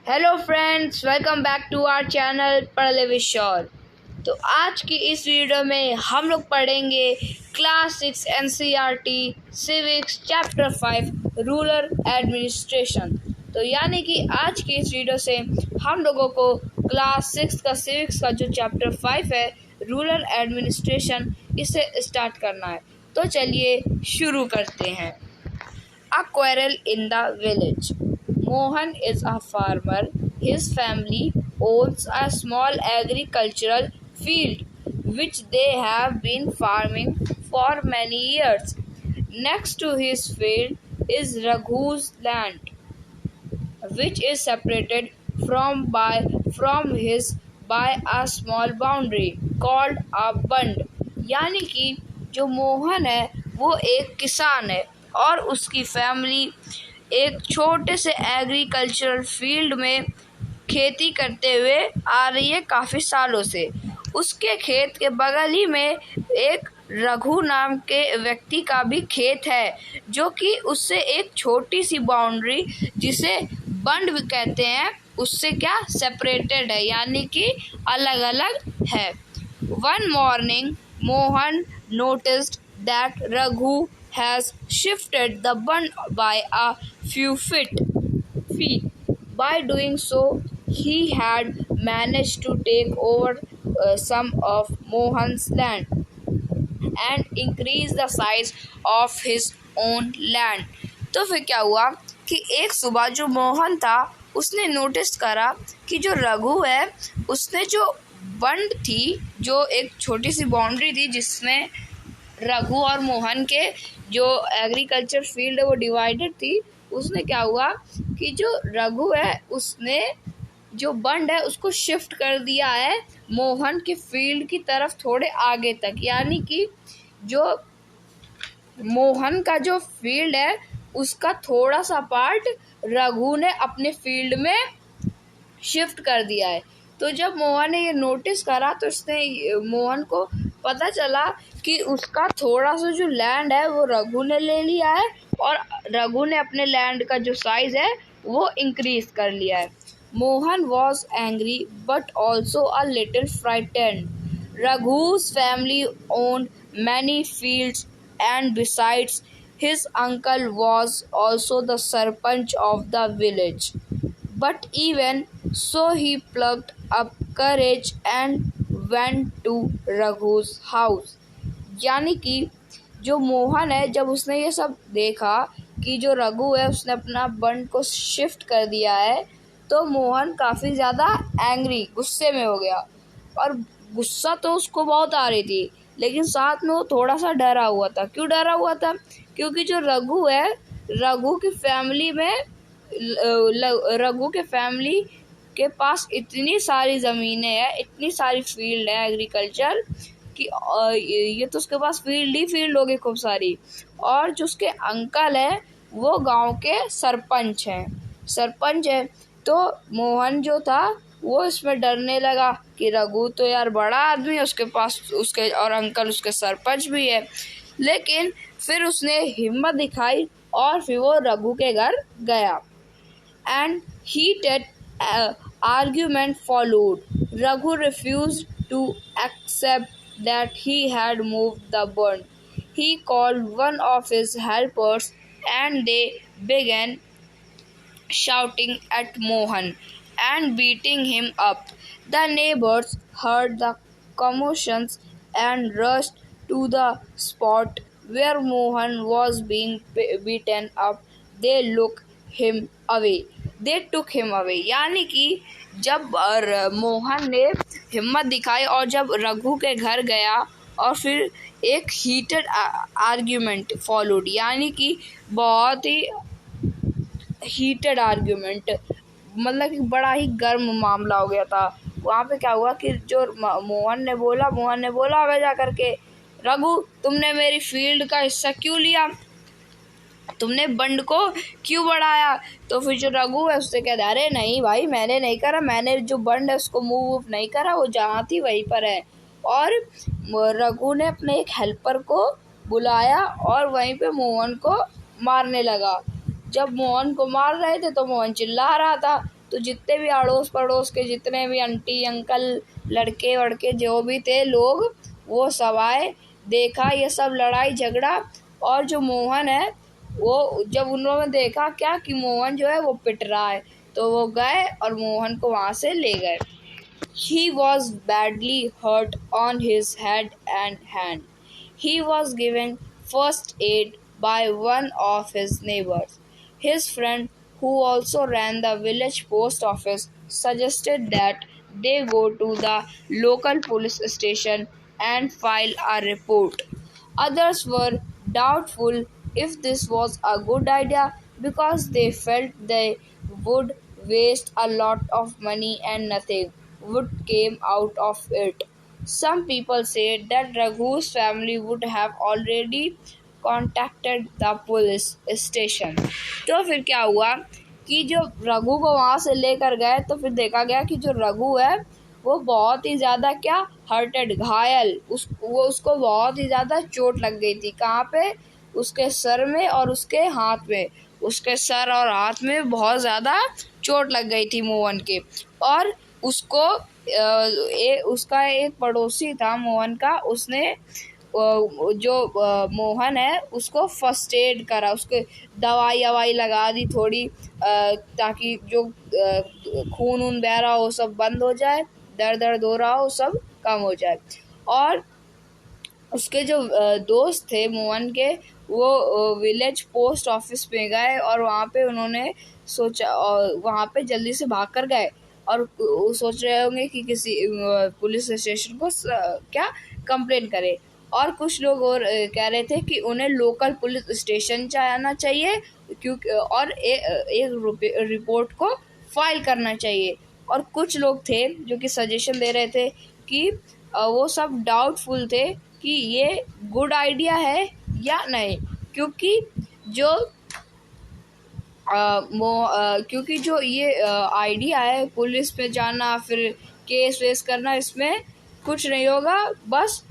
Hello friends, welcome back to our channel Padh Le with शौर। तो आज की इस वीडियो में हम लोग पढ़ेंगे class 6 NCERT civics chapter 5 rural administration. तो यानी कि आज की इस वीडियो से हम लोगों को क्लास 6 का सिविक्स का जो चैप्टर 5 है रूरल एडमिनिस्ट्रेशन, इसे स्टार्ट करना है। तो चलिए शुरू करते हैं। A quarrel in the village. Mohan is a farmer. His family owns a small agricultural field which they have been farming for many years. Next to his field is Raghu's land, which is separated from his by a small boundary called a bund. यानी कि जो मोहन है वो एक किसान है और उसकी फैमिली एक छोटे से एग्रीकल्चरल फील्ड में खेती करते हुए आ रही है काफ़ी सालों से। उसके खेत के बगल ही में एक रघु नाम के व्यक्ति का भी खेत है, जो कि उससे एक छोटी सी बाउंड्री जिसे बंड भी कहते हैं उससे क्या सेपरेटेड है, यानी कि अलग अलग है। One morning Mohan noticed that Raghu has shifted the bund by a few feet. By doing so, he had managed to take over some of Mohan's land and increase the size of his own land. तो फिर क्या हुआ कि एक सुबह जो मोहन था उसने नोटिस करा कि जो रघु है उसने जो बंड थी, जो एक छोटी सी बाउंड्री थी जिसमें रघु और मोहन के जो एग्रीकल्चर फील्ड है वो डिवाइडेड थी, उसने क्या हुआ कि जो रघु है उसने जो बंड है उसको शिफ्ट कर दिया है मोहन के फील्ड की तरफ थोड़े आगे तक। यानी कि जो मोहन का जो फील्ड है उसका थोड़ा सा पार्ट रघु ने अपने फील्ड में शिफ्ट कर दिया है। तो जब मोहन ने ये नोटिस करा तो मोहन को पता चला कि उसका थोड़ा सा जो लैंड है वो रघु ने ले लिया है और रघु ने अपने लैंड का जो साइज है वो इंक्रीज कर लिया है। Mohan was angry but also a little frightened. Raghu's family owned many fields, and besides, his uncle was also the sarpanch of the village. But even so, he plucked up courage and went to Raghu's house. यानी कि जो मोहन है जब उसने ये सब देखा कि जो रघु है उसने अपना बंड को शिफ्ट कर दिया है, तो मोहन काफ़ी ज़्यादा एंग्री, गुस्से में हो गया। और गुस्सा तो उसको बहुत आ रही थी, लेकिन साथ में वो थोड़ा सा डरा हुआ था। क्यों डरा हुआ था? क्योंकि जो रघु है, रघु की फैमिली के पास इतनी सारी ज़मीनें हैं, इतनी सारी फील्ड है एग्रीकल्चर कि ये तो उसके पास फील्ड होगी खूब सारी। और जो उसके अंकल है वो गांव के सरपंच है। तो मोहन जो था वो इसमें डरने लगा कि रघु तो यार बड़ा आदमी है, उसके पास उसके और अंकल उसके सरपंच भी है। लेकिन फिर उसने हिम्मत दिखाई और फिर वो रघु के घर गया। And heated argument followed. Raghu refused to accept that he had moved the bund. He called one of his helpers and they began shouting at Mohan and beating him up. The neighbors heard the commotions and rushed to the spot where Mohan was being beaten up. They took him away. यानी कि जब मोहन ने हिम्मत दिखाई और जब रघु के घर गया और फिर एक हीटेड आर्ग्यूमेंट फॉलोड, यानी कि बहुत ही हीटेड आर्ग्यूमेंट, मतलब कि बड़ा ही गर्म मामला हो गया था। वहाँ पे क्या हुआ कि जो मोहन ने बोला हमें जा करके, रघु तुमने मेरी फील्ड का हिस्सा क्यों लिया, तुमने बंड को क्यों बढ़ाया? तो फिर जो रघु है उससे कहता अरे नहीं भाई, मैंने नहीं करा, मैंने जो बंड है उसको मूव नहीं करा, वो जहाँ थी वहीं पर है। और रघु ने अपने एक हेल्पर को बुलाया और वहीं पे मोहन को मारने लगा। जब मोहन को मार रहे थे तो मोहन चिल्ला रहा था, तो जितने भी अड़ोस पड़ोस के जितने भी आंटी अंकल लड़के वड़के जो भी थे लोग, वो सब आए, देखा ये सब लड़ाई झगड़ा। और जो मोहन है वो जब उन लोगों ने देखा क्या कि मोहन जो है वो पिट रहा है, तो वो गए और मोहन को वहाँ से ले गए। He was badly hurt on his head and hand. He was given first aid by one of his neighbors. His friend, who also ran the village post office, suggested that they go to the local police station and file a report. Others were doubtful if this was a good idea because they felt they would waste a lot of money and nothing would came out of it. Some people said that Raghu's family would have already contacted the police station. तो फिर क्या हुआ कि जो रघु को वहाँ से लेकर गए तो फिर देखा गया कि जो रघु है वो बहुत ही ज़्यादा क्या हर्टेड, घायल, उसको बहुत ही ज़्यादा चोट लग गई थी। कहाँ पे? उसके सर में और उसके हाथ में। उसके सर और हाथ में बहुत ज़्यादा चोट लग गई थी मोहन के। और उसको उसका एक पड़ोसी था मोहन का, उसने जो मोहन है उसको फर्स्ट एड करा, उसके दवाई लगा दी थोड़ी, ताकि जो खून वून बह रहा हो सब बंद हो जाए, दर्द हो रहा हो सब कम हो जाए। और उसके जो दोस्त थे मोहन के, वो विलेज पोस्ट ऑफिस में गए और वहाँ पे उन्होंने सोचा, वहाँ पे जल्दी से भाग कर गए और सोच रहे होंगे कि किसी पुलिस स्टेशन को क्या कंप्लेन करे। और कुछ लोग और कह रहे थे कि उन्हें लोकल पुलिस स्टेशन जाना चाहिए क्योंकि और एक रिपोर्ट को फाइल करना चाहिए। और कुछ लोग थे जो कि सजेशन दे रहे थे कि वो सब डाउटफुल थे कि ये गुड आइडिया है या नहीं, क्योंकि जो ये आइडिया है पुलिस पे जाना फिर केस वेस करना, इसमें कुछ नहीं होगा, बस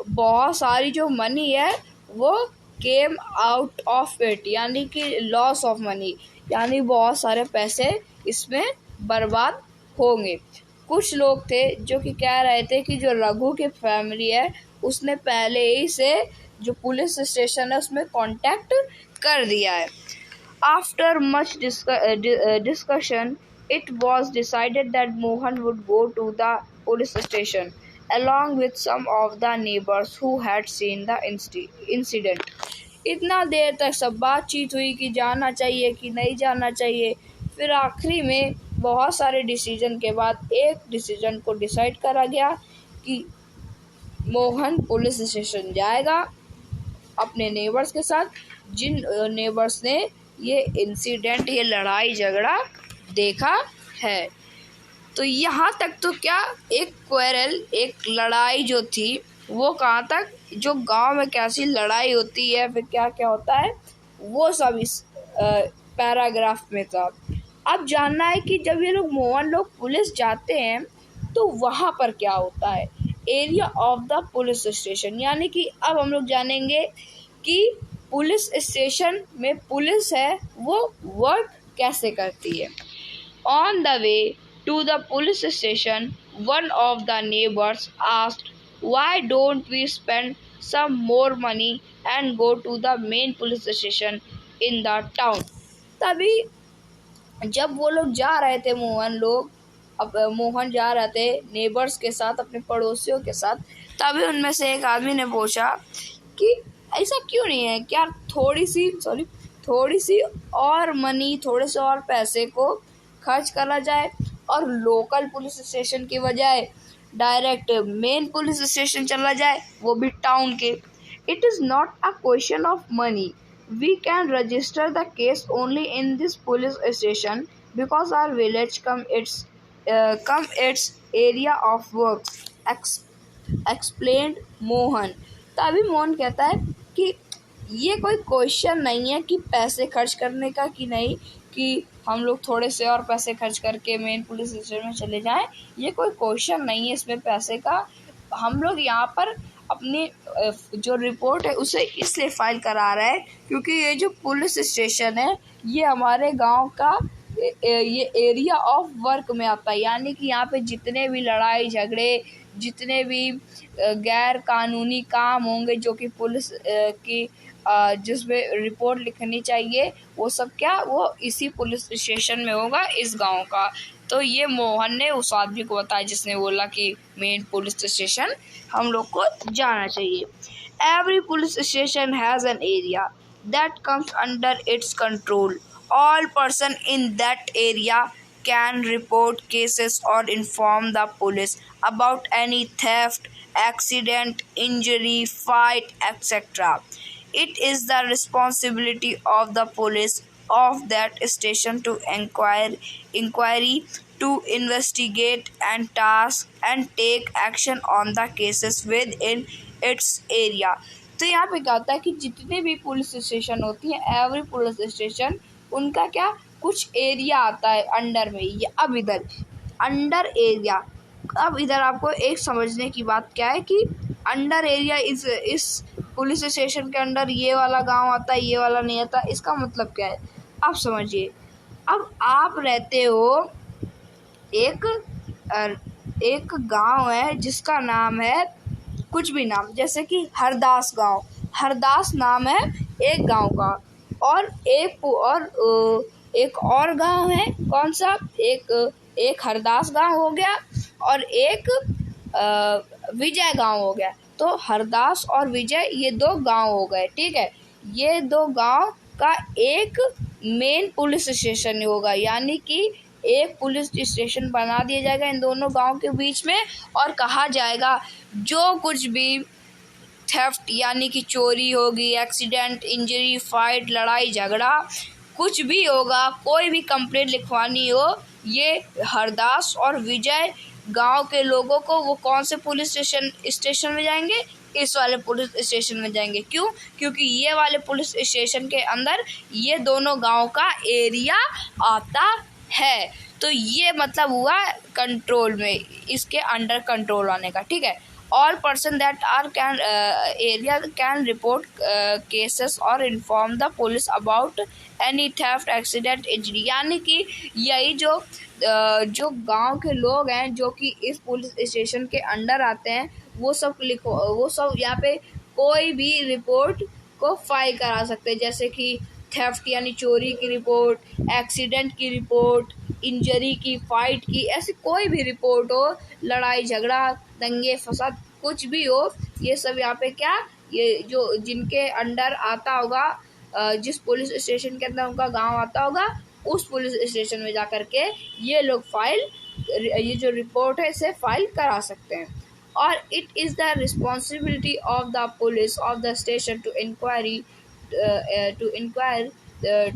बहुत सारी जो मनी है वो केम आउट ऑफ इट, यानी कि लॉस ऑफ मनी, यानी बहुत सारे पैसे इसमें बर्बाद होंगे। कुछ लोग थे जो कि कह रहे थे कि जो रघु की फैमिली है उसने पहले ही से जो पुलिस स्टेशन है उसमें कांटेक्ट कर दिया है। After much discussion, it was decided that Mohan would go to the police station along with some of the neighbors who had seen the incident. इतना देर तक सब बातचीत हुई कि जाना चाहिए कि नहीं जाना चाहिए। फिर आखिरी में बहुत सारे डिसीजन के बाद एक डिसीजन को डिसाइड करा गया कि मोहन पुलिस स्टेशन जाएगा अपने नेबर्स के साथ, जिन नेबर्स ने ये इंसिडेंट, ये लड़ाई झगड़ा देखा है। तो यहाँ तक तो क्या एक क्वेरल, एक लड़ाई जो थी वो कहाँ तक, जो गांव में कैसी लड़ाई होती है फिर क्या क्या होता है वो सब इस पैराग्राफ में था। अब जानना है कि जब ये लोग मोहन लोग पुलिस जाते हैं तो वहाँ पर क्या होता है, area of the police station, यानी कि अब हम लोग जानेंगे कि पुलिस स्टेशन में पुलिस है वो वर्क कैसे करती है। On the way to the police station one of the neighbours asked why don't we spend some more money and go to the main police station in the town. तभी जब वो लोग जा रहे थे मोहन जा रहे थे नेबर्स के साथ, अपने पड़ोसियों के साथ, तभी उनमें से एक आदमी ने पूछा कि ऐसा क्यों नहीं है, क्या थोड़ी सी और मनी, थोड़े से और पैसे को खर्च करा जाए और लोकल पुलिस स्टेशन की बजाय डायरेक्ट मेन पुलिस स्टेशन चला जाए, वो भी टाउन के। It is not a question of money, we can register the case only in this police station because our village come its area of work, explained Mohan. तभी मोहन कहता है कि ये कोई क्वेश्चन नहीं है कि पैसे खर्च करने का, कि नहीं कि हम लोग थोड़े से और पैसे खर्च करके मेन पुलिस स्टेशन में चले जाएं, ये कोई क्वेश्चन नहीं है इसमें पैसे का। हम लोग यहाँ पर अपनी जो रिपोर्ट है उसे इसलिए फाइल करा रहा है क्योंकि ये जो पुलिस स्टेशन है ये हमारे गांव का ये एरिया ऑफ वर्क में आता है, यानी कि यहाँ पे जितने भी लड़ाई झगड़े, जितने भी गैर कानूनी काम होंगे जो कि पुलिस की जिसमें रिपोर्ट लिखनी चाहिए, वो सब क्या वो इसी पुलिस स्टेशन में होगा इस गांव का। तो ये मोहन ने उस आदमी को बताया जिसने बोला कि मेन पुलिस स्टेशन हम लोग को जाना चाहिए। Every police station has an area that comes under its control. All person in that area can report cases or inform the police about any theft, accident, injury, fight, etc. It is the responsibility of the police of that station to inquiry to investigate and task and take action on the cases within its area। तो यहाँ पे क्या होता है कि जितने भी police station होती हैं, एवरी पुलिस स्टेशन उनका क्या कुछ एरिया आता है अंडर में। ये अब इधर अंडर एरिया, अब इधर आपको एक समझने की बात क्या है कि अंडर एरिया इस पुलिस स्टेशन के अंडर ये वाला गांव आता है, ये वाला नहीं आता। इसका मतलब क्या है आप समझिए। अब आप रहते हो एक गांव है जिसका नाम है कुछ भी नाम, जैसे कि हरदास गांव, हरदास नाम है एक गांव का, और एक और गांव है कौन सा, एक हरदास गांव हो गया और एक विजय गांव हो गया। तो हरदास और विजय ये दो गांव हो गए, ठीक है। ये दो गांव का एक मेन पुलिस स्टेशन होगा, यानी कि एक पुलिस स्टेशन बना दिया जाएगा इन दोनों गांव के बीच में, और कहा जाएगा जो कुछ भी थेफ्ट यानी कि चोरी होगी, एक्सीडेंट, इंजरी, फाइट, लड़ाई झगड़ा कुछ भी होगा, कोई भी कंप्लेंट लिखवानी हो, ये हरदास और विजय गांव के लोगों को वो कौन से पुलिस स्टेशन में जाएंगे, इस वाले पुलिस स्टेशन में जाएंगे। क्यों? क्योंकि ये वाले पुलिस स्टेशन के अंदर ये दोनों गांव का एरिया आता है। तो ये मतलब हुआ कंट्रोल में, इसके अंडर कंट्रोल आने का, ठीक है। All person that are area can report cases or inform the police about any theft, accident, injury। यानी कि यही जो गांव के लोग हैं जो कि इस पुलिस स्टेशन के अंडर आते हैं वो सब यहाँ पे कोई भी रिपोर्ट को फाइल करा सकते हैं, जैसे कि थेफ्ट यानी चोरी की रिपोर्ट, एक्सीडेंट की रिपोर्ट, इंजरी की, फाइट की, ऐसी कोई भी रिपोर्ट हो, लड़ाई झगड़ा, दंगे फसाद कुछ भी हो, ये सब यहाँ पे क्या ये जो जिनके अंडर आता होगा, जिस पुलिस स्टेशन के अंदर उनका गांव आता होगा, उस पुलिस स्टेशन में जाकर के ये लोग ये जो रिपोर्ट है इसे फाइल करा सकते हैं। और it is the responsibility of the police of the station to inquire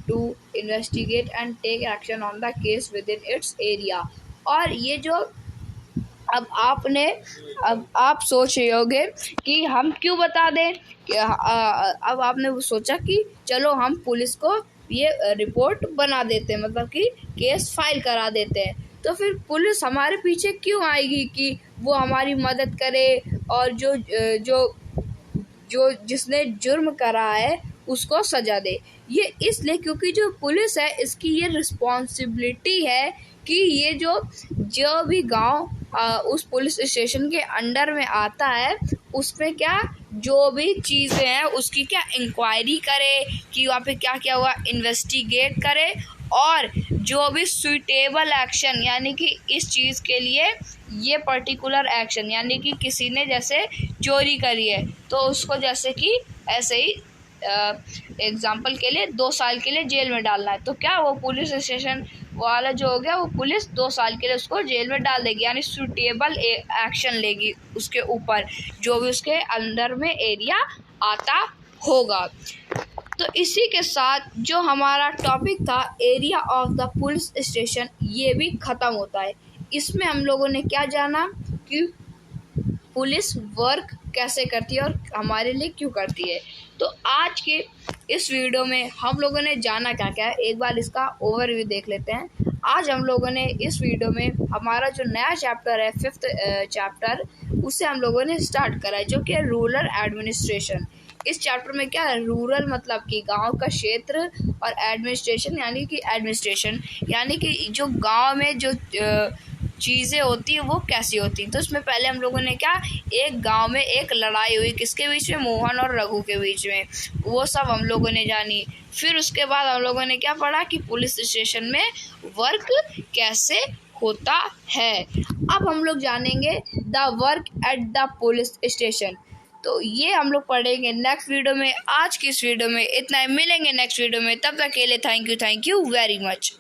to investigate and take action on the case within its area। और ये जो अब आप सोच रहे होगे कि हम क्यों बता दें कि अब आपने वो सोचा कि चलो हम पुलिस को ये रिपोर्ट बना देते हैं, मतलब कि केस फाइल करा देते हैं। तो फिर पुलिस हमारे पीछे क्यों आएगी कि वो हमारी मदद करे और जो जिसने जुर्म करा है उसको सजा दे। ये इसलिए क्योंकि जो पुलिस है इसकी ये रिस्पॉन्सिबिलिटी है कि ये जो भी गांव उस पुलिस स्टेशन के अंडर में आता है उसमें क्या जो भी चीज़ें हैं उसकी क्या इंक्वायरी करे कि वहाँ पे क्या क्या हुआ, इन्वेस्टिगेट करे, और जो भी सुइटेबल एक्शन यानी कि इस चीज़ के लिए ये पर्टिकुलर एक्शन, यानी कि किसी ने जैसे चोरी करी है तो उसको जैसे कि ऐसे ही एग्जाम्पल के लिए 2 साल के लिए जेल में डालना है, तो क्या वो पुलिस स्टेशन वाला जो हो गया वो पुलिस 2 साल के लिए उसको जेल में डाल देगी, यानी सूटेबल एक्शन लेगी उसके ऊपर जो भी उसके अंदर में एरिया आता होगा। तो इसी के साथ जो हमारा टॉपिक था area of the police station ये भी ख़त्म होता है। इसमें हम लोगों ने क्या जाना कि पुलिस वर्क कैसे करती है और हमारे लिए क्यों करती है। तो आज के इस वीडियो में हम लोगों ने जाना क्या क्या है, एक बार इसका ओवरव्यू देख लेते हैं। आज हम लोगों ने इस वीडियो में हमारा जो नया चैप्टर है 5th चैप्टर उसे हम लोगों ने स्टार्ट करा है, जो कि है रूरल एडमिनिस्ट्रेशन। इस चैप्टर में क्या है, रूरल मतलब कि गांव का क्षेत्र, और एडमिनिस्ट्रेशन यानी कि जो गांव में जो चीज़ें होती है वो कैसी होती हैं। तो इसमें पहले हम लोगों ने क्या, एक गांव में एक लड़ाई हुई, किसके बीच में, मोहन और रघु के बीच में, वो सब हम लोगों ने जानी। फिर उसके बाद हम लोगों ने क्या पढ़ा कि पुलिस स्टेशन में वर्क कैसे होता है। अब हम लोग जानेंगे the work at the police station. तो ये हम लोग पढ़ेंगे नेक्स्ट वीडियो में। आज की इस वीडियो में इतना ही, मिलेंगे नेक्स्ट वीडियो में, तब तक के लिए थैंक यू वेरी मच।